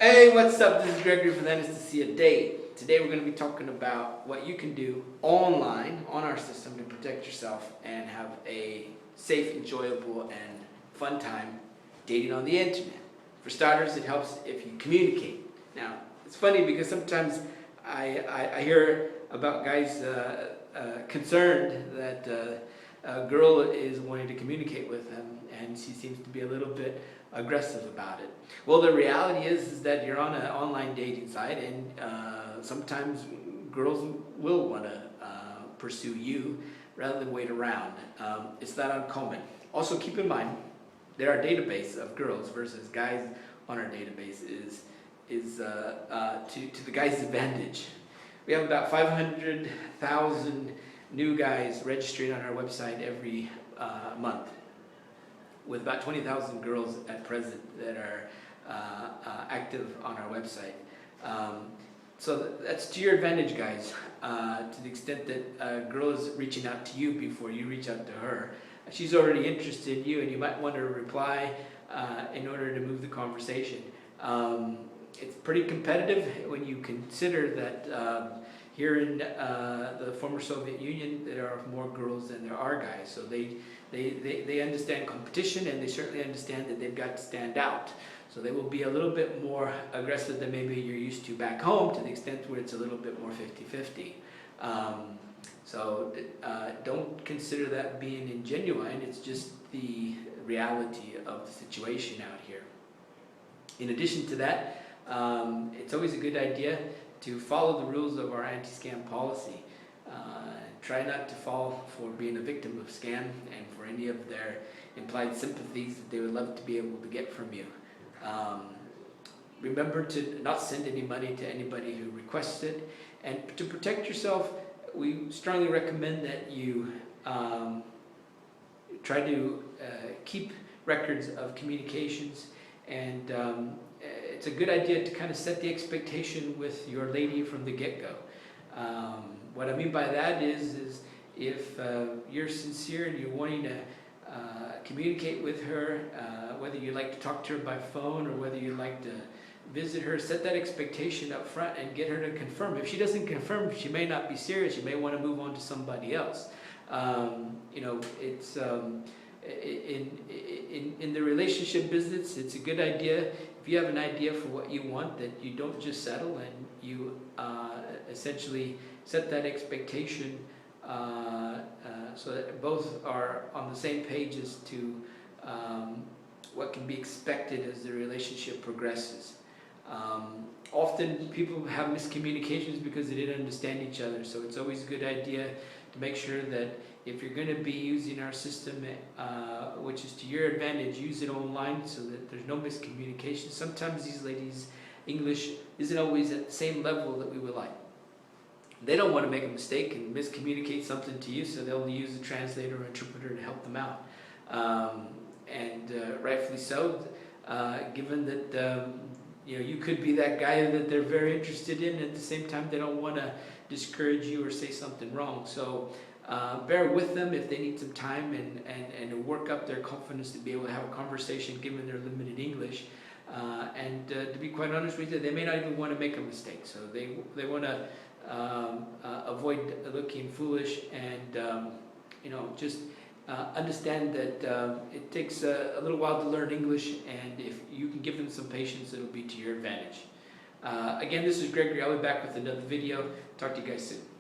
Hey, what's up? This is Gregory from AnastasiaDate. Today we're going to be talking about what you can do online on our system to protect yourself and have a safe, enjoyable, and fun time dating on the internet. For starters, it helps if you communicate. Now, it's funny because sometimes I hear about guys concerned that a girl is wanting to communicate with them and she seems to be a little bit aggressive about it. Well, the reality is that you're on an online dating site, and sometimes girls will want to pursue you rather than wait around. It's not uncommon. Also, keep in mind that our database of girls versus guys on our database is to the guy's advantage. We have about 500,000 new guys registering on our website every month, with about 20,000 girls at present that are active on our website. So that's to your advantage, guys, to the extent that a girl is reaching out to you before you reach out to her. She's already interested in you, and you might want to reply in order to move the conversation. It's pretty competitive when you consider that here in the former Soviet Union, there are more girls than there are guys. So they understand competition, and they certainly understand that they've got to stand out. So they will be a little bit more aggressive than maybe you're used to back home, to the extent where it's a little bit more 50-50. So don't consider that being ingenuine. It's just the reality of the situation out here. In addition to that, it's always a good idea to follow the rules of our anti-scam policy. Try not to fall for being a victim of scam and for any of their implied sympathies that they would love to be able to get from you. Remember to not send any money to anybody who requests it, and to protect yourself, we strongly recommend that you try to keep records of communications, and it's a good idea to kind of set the expectation with your lady from the get-go. What I mean by that is if you're sincere and you're wanting to communicate with her, whether you like to talk to her by phone or whether you like to visit her, set that expectation up front and get her to confirm. If she doesn't confirm, she may not be serious. You may want to move on to somebody else. It's in the relationship business, it's a good idea, if you have an idea for what you want, that you don't just settle, and you essentially set that expectation so that both are on the same page as to what can be expected as the relationship progresses. Often people have miscommunications because they didn't understand each other, so it's always a good idea to make sure that if you're going to be using our system, which is to your advantage, use it online so that there's no miscommunication. Sometimes these ladies' English isn't always at the same level that we would like. They don't want to make a mistake and miscommunicate something to you, so they'll use a translator or interpreter to help them out. Rightfully so, given that you could be that guy that they're very interested in, and at the same time they don't want to discourage you or say something wrong. So bear with them if they need some time and work up their confidence to be able to have a conversation given their limited English. To be quite honest with you, they may not even want to make a mistake. So they want to avoid looking foolish, and just understand that it takes a little while to learn English, and if you can give them some patience, it'll be to your advantage. Again, this is Gregory. I'll be back with another video. Talk to you guys soon.